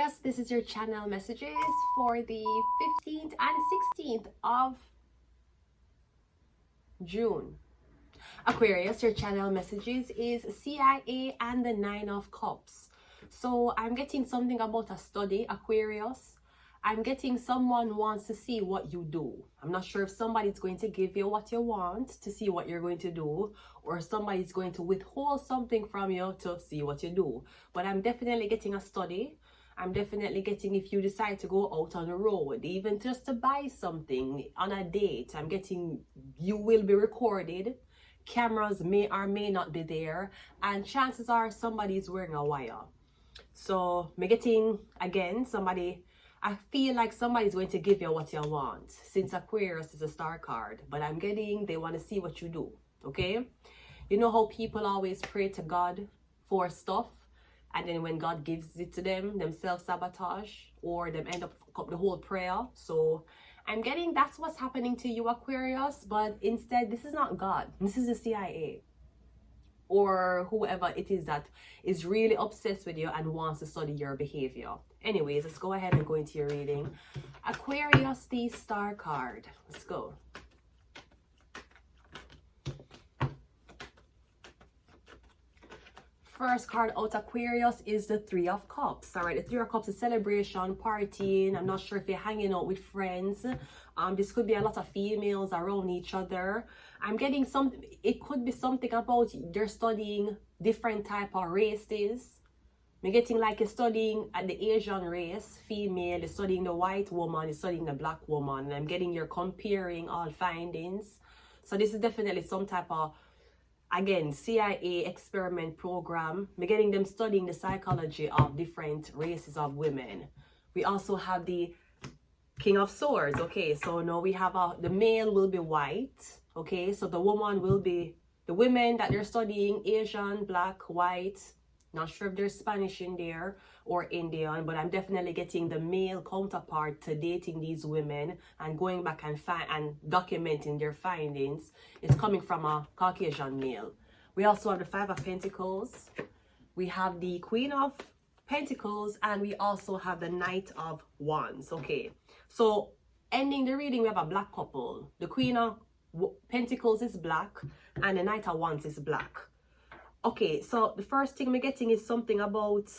Aquarius, this is your channel messages for the 15th and 16th of June. Aquarius, your channel messages is CIA and the Nine of Cups. So I'm getting something about a study, Aquarius. I'm getting someone wants to see what you do. I'm not sure if somebody's going to give you what you want to see what you're going to do, or somebody's going to withhold something from you to see what you do. But I'm definitely getting a study. I'm definitely getting if you decide to go out on the road, even just to buy something on a date. I'm getting you will be recorded. Cameras may or may not be there, and chances are somebody's wearing a wire. So I'm getting again somebody. I feel like somebody's going to give you what you want, since Aquarius is a star card. But I'm getting they want to see what you do, okay? You know how people always pray to God for stuff, and then when God gives it to them, self-sabotage, or them end up the whole prayer. So I'm getting that's what's happening to you, Aquarius. But instead, this is not God. This is the CIA. Or whoever it is that is really obsessed with you and wants to study your behavior. Anyways, let's go ahead and go into your reading. Aquarius, the star card. Let's go. First card out, Aquarius, is the Three of Cups. All right, the Three of Cups is celebration, partying. I'm not sure if you're hanging out with friends. This could be a lot of females around each other. I'm getting something. It could be something about they're studying different type of races. I'm getting like you're studying at the Asian race, female. You're studying the white woman. You're studying the black woman. And I'm getting you're comparing all findings. So this is definitely some type of, again, CIA experiment program. We're getting them studying the psychology of different races of women. We also have the King of Swords. Okay, so now we have the male will be white. Okay, so the woman will be the women that they're studying, Asian, black, white. Not sure if there's Spanish in there or Indian, but I'm definitely getting the male counterpart to dating these women and going back and documenting their findings. It's coming from a Caucasian male. We also have the Five of Pentacles. We have the Queen of Pentacles, and we also have the Knight of Wands. Okay, so ending the reading, we have a black couple. The Queen of Pentacles is black, and the Knight of Wands is black. Okay, so the first thing we're getting is something about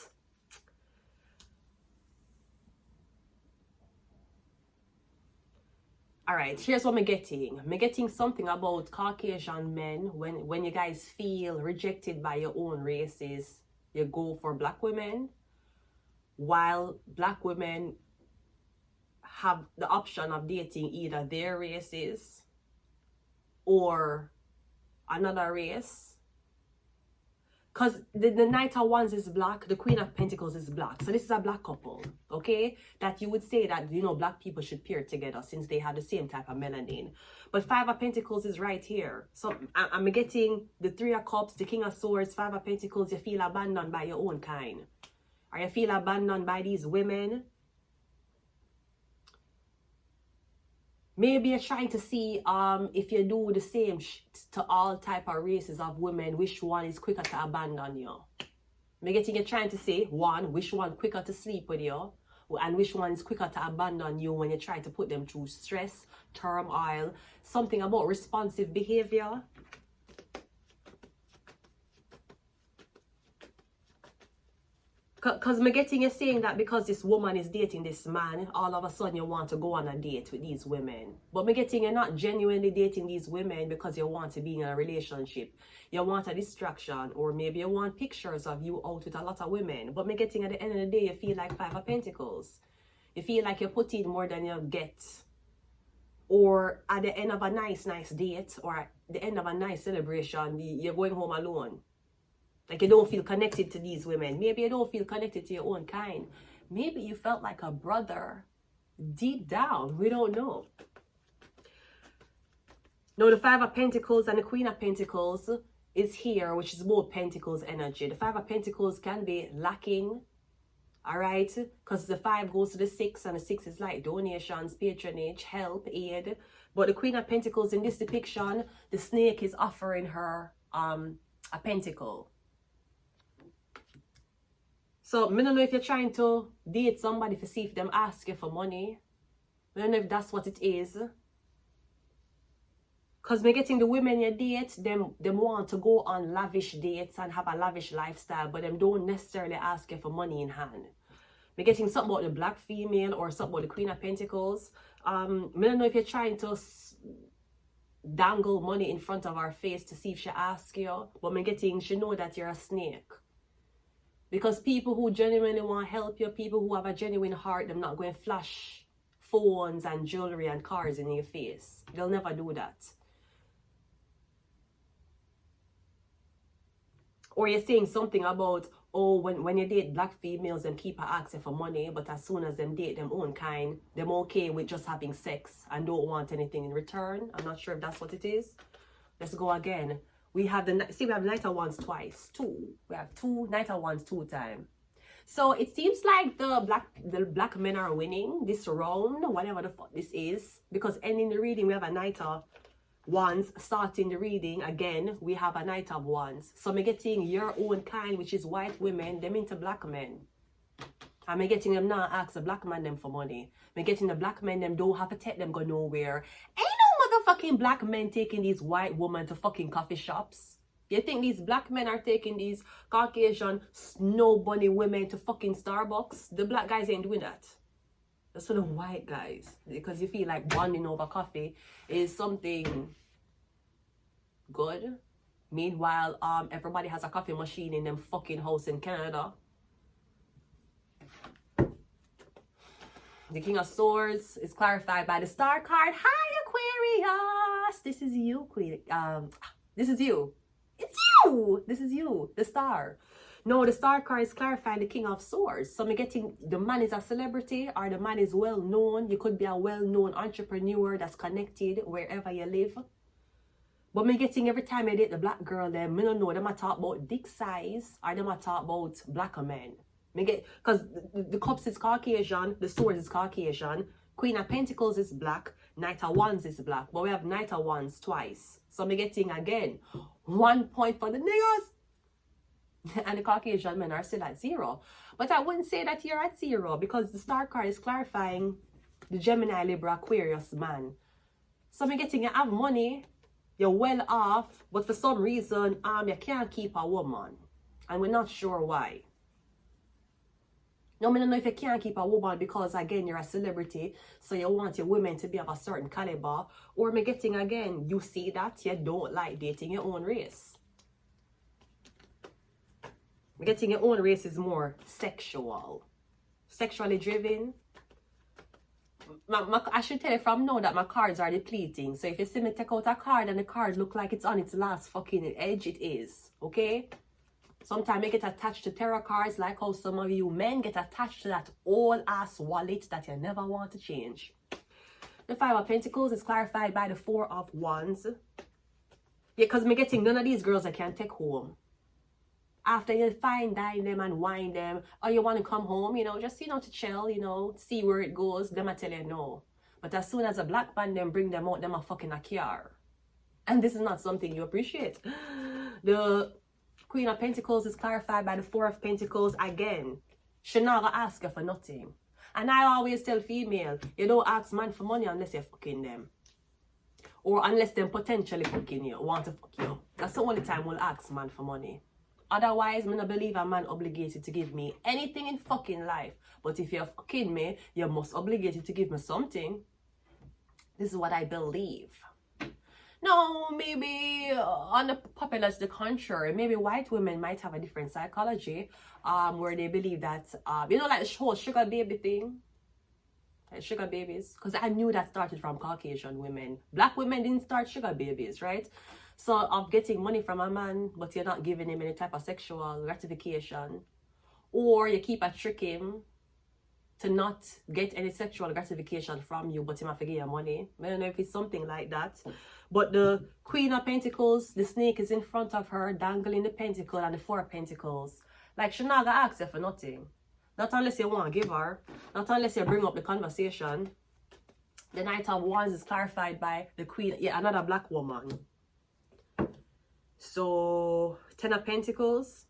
all right, here's what I'm getting. I'm getting something about Caucasian men. When you guys feel rejected by your own races, you go for black women, while black women have the option of dating either their races or another race. Because the Knight of Wands is black, the Queen of Pentacles is black. So this is a black couple, okay? That you would say that, you know, black people should pair together since they have the same type of melanin. But Five of Pentacles is right here. So I'm getting the Three of Cups, the King of Swords, Five of Pentacles. You feel abandoned by your own kind. Or you feel abandoned by these women. Maybe you're trying to see if you do the same to all type of races of women, which one is quicker to abandon you. I'm getting you trying to say, one, which one quicker to sleep with you, and which one is quicker to abandon you when you try to put them through stress, turmoil, something about responsive behavior. Because I'm getting you saying that because this woman is dating this man, all of a sudden you want to go on a date with these women. But I'm getting you're not genuinely dating these women because you want to be in a relationship. You want a distraction, or maybe you want pictures of you out with a lot of women. But I'm getting at the end of the day, you feel like Five of Pentacles. You feel like you put in more than you get. Or at the end of a nice date, or at the end of a nice celebration, you're going home alone. Like you don't feel connected to these women. Maybe you don't feel connected to your own kind. Maybe you felt like a brother deep down. We don't know. Now the Five of Pentacles and the Queen of Pentacles is here, which is both Pentacles energy. The Five of Pentacles can be lacking. All right. Because the 5 goes to the 6, and the 6 is like donations, patronage, help, aid. But the Queen of Pentacles in this depiction, the snake is offering her a pentacle. So, I don't know if you're trying to date somebody to see if them ask you for money. I don't know if that's what it is. Because me getting the women you date, them want to go on lavish dates and have a lavish lifestyle, but them don't necessarily ask you for money in hand. Me getting something about the black female or something about the Queen of Pentacles. I don't know if you're trying to dangle money in front of her face to see if she asks you, but me getting she know that you're a snake. Because people who genuinely want to help you, people who have a genuine heart, them not going to flash phones and jewelry and cars in your face. They'll never do that. Or you're saying something about, oh, when you date black females, them keep asking for money, but as soon as them date them own kind, them okay with just having sex and don't want anything in return. I'm not sure if that's what it is. Let's go again. We have we have Knight of Wands twice. We have two Knight of Wands 2 times. So it seems like the black men are winning this round, whatever the fuck this is, because ending the reading we have a Knight of Wands. Starting the reading again, we have a Knight of Wands. So I'm getting your own kind, which is white women, them into black men. I'm getting them not ask the black man them for money. I'm getting the black men them don't have to take them go nowhere. Ain't no motherfucking black men taking these white women to fucking coffee shops. You think these black men are taking these Caucasian snow bunny women to fucking Starbucks? The black guys ain't doing that. That's for the white guys, because you feel like bonding over coffee is something good. Meanwhile, everybody has a coffee machine in them fucking house in Canada. The King of Swords is clarified by the Star card. Hi, Aquarius. This is you, Queen. This is you. It's you. This is you, the Star. No, the Star card is clarifying the King of Swords. So I'm getting the man is a celebrity or the man is well known. You could be a well-known entrepreneur that's connected wherever you live. But me getting every time I date the black girl, them, me don't know them I talk about dick size or them I talk about black men. Me get because the cups is Caucasian, the swords is Caucasian, Queen of Pentacles is black, Knight of Wands is black, but we have Knight of Wands twice. So me getting again 1 point for the niggas. And the Caucasian men are still at 0. But I wouldn't say that you're at 0, because the Star card is clarifying the Gemini, Libra, Aquarius man. So I'm getting you have money, you're well off, but for some reason you can't keep a woman. And we're not sure why. No, I don't know if you can't keep a woman because, again, you're a celebrity, so you want your women to be of a certain caliber. Or me getting, again, you see that you don't like dating your own race. Getting your own race is more sexually driven. I should tell you from now that my cards are depleting. So if you see me take out a card and the card look like it's on its last fucking edge, it is. Okay? Sometimes I get attached to tarot cards, like how some of you men get attached to that old ass wallet that you never want to change. The 5 of Pentacles is clarified by the 4 of Wands. Yeah, because I'm getting none of these girls I can take home. After you fine dine them and wine them, or you want to come home, just, to chill, see where it goes, them I tell you no. But as soon as a black man them bring them out, them a fucking a car. And this is not something you appreciate. The Queen of Pentacles is clarified by the 4 of Pentacles again. She not gonna ask you for nothing. And I always tell female, you don't ask man for money unless you're fucking them. Or unless them potentially fucking you, want to fuck you. That's the only time we'll ask man for money. Otherwise, I don't believe a man obligated to give me anything in fucking life. But if you're fucking me, you're most obligated to give me something. This is what I believe. No, maybe on the populace, the contrary. Maybe white women might have a different psychology, where they believe that, like the whole sugar baby thing. Like sugar babies. Because I knew that started from Caucasian women. Black women didn't start sugar babies, right? So of getting money from a man, but you're not giving him any type of sexual gratification. Or you keep trick him to not get any sexual gratification from you, but he might forget your money. I don't know if it's something like that. But the Queen of Pentacles, the snake is in front of her, dangling the pentacle and the 4 of Pentacles. Like, she not gonna ask you for nothing. Not unless you want to give her. Not unless you bring up the conversation. The Knight of Wands is clarified by the Queen, another black woman. So, 10 of Pentacles.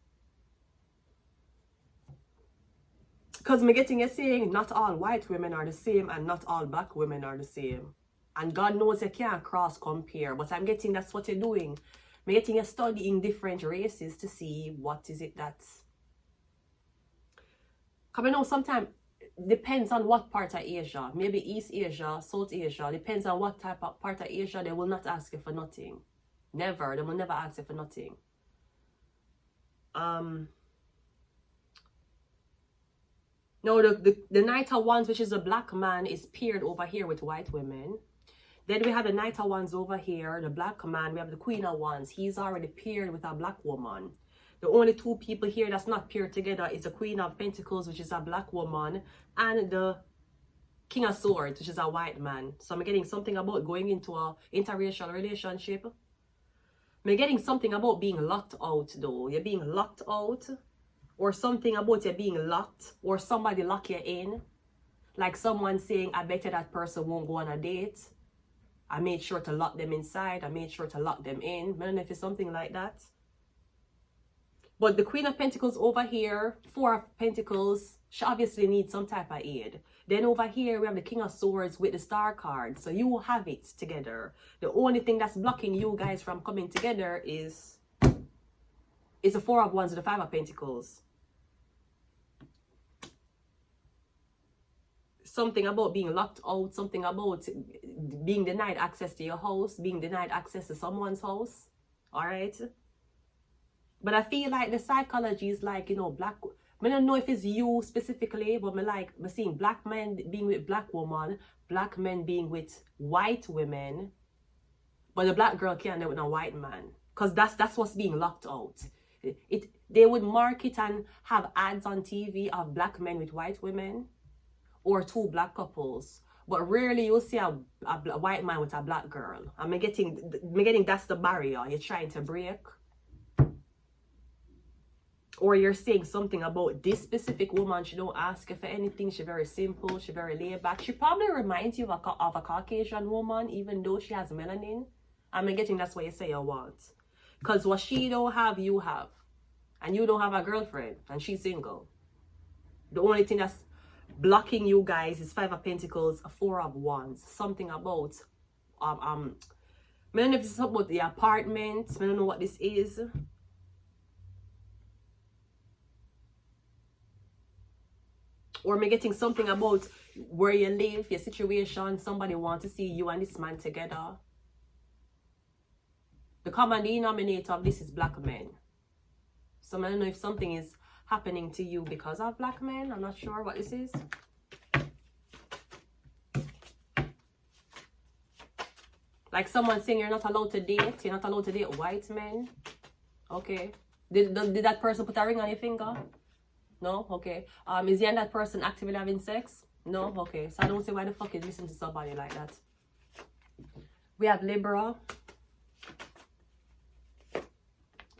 Because me getting a saying, not all white women are the same and not all black women are the same. And God knows you can't cross compare. But I'm getting that's what you're doing. Me getting a studying different races to see what is it that's... Because I know sometimes depends on what part of Asia. Maybe East Asia, South Asia. Depends on what type of part of Asia. They will not ask you for nothing. Never. They will never ask you for nothing. No, the Natal ones, which is a black man, is paired over here with white women. Then we have the Natal ones over here, the black man. We have the Queen of Wands. He's already paired with a black woman. The only two people here that's not paired together is the Queen of Pentacles, which is a black woman, and the King of Swords, which is a white man. So I'm getting something about going into a interracial relationship. I'm getting something about being locked out, though. You're being locked out. Or something about you being locked, or somebody lock you in. Like someone saying, I bet you that person won't go on a date. I made sure to lock them inside. I made sure to lock them in. I don't know if it's something like that. But the Queen of Pentacles over here, Four of Pentacles, she obviously needs some type of aid. Then over here, we have the King of Swords with the Star card. So you will have it together. The only thing that's blocking you guys from coming together is the Four of Wands with the Five of Pentacles. Something about being locked out, something about being denied access to your house, being denied access to someone's house. All right. But I feel like the psychology is like, you know, black. I don't know if it's you specifically, but I'm seeing black men being with black women, black men being with white women, but the black girl can't do it with a white man. Because that's what's being locked out. They would market and have ads on TV of black men with white women. Or two black couples, but rarely you'll see a white man with a black girl. I'm getting that's the barrier you're trying to break. Or you're saying something about this specific woman. She don't ask you for anything. She's very simple. She's very laid back. She probably reminds you of a Caucasian woman, even though she has melanin. I'm getting that's what you say you want. Because what she don't have, you have. And you don't have a girlfriend, and she's single. The only thing that's blocking you guys is Five of Pentacles, Four of Wands. Something about I don't know if this is about the apartment. I don't know what this is. Or I'm getting something about where you live, your situation. Somebody wants to see you and this man together. The common denominator of this is black men. So I don't know if something is happening to you because of black men. I'm not sure what this is. Like someone saying you're not allowed to date. You're not allowed to date white men. Okay. Did that person put a ring on your finger? No? Okay. Is you and that person actively having sex? No? Okay. So I don't see why the fuck you listen to somebody like that. We have Libra.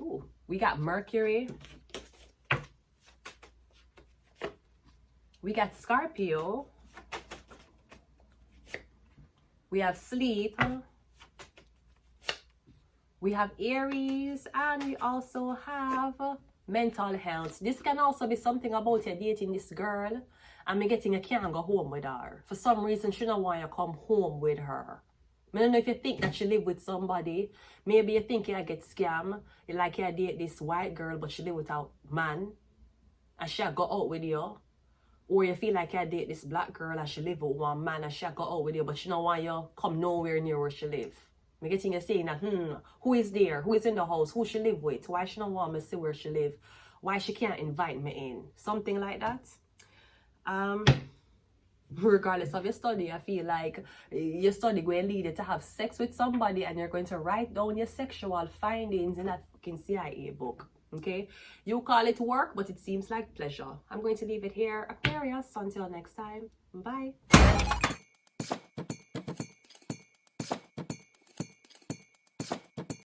Ooh. We got Mercury. We got Scorpio. We have Sleep. We have Aries. And we also have mental health. This can also be something about you dating this girl and me getting you can't go home with her. For some reason, she don't want you to come home with her. I don't know if you think that she live with somebody. Maybe you think you get scammed. You like you date this white girl, but she live with a man. And she go out with you. Or you feel like you date this black girl and she live with one man and she go out with you, but she don't want you come nowhere near where she live. I'm getting you saying that, who is there? Who is in the house? Who she live with? Why she don't want me to see where she live? Why she can't invite me in? Something like that. Regardless of your study, I feel like your study going to lead you to have sex with somebody and you're going to write down your sexual findings in that fucking CIA book. Okay? You call it work, but it seems like pleasure. I'm going to leave it here, Aquarius. Until next time. Bye.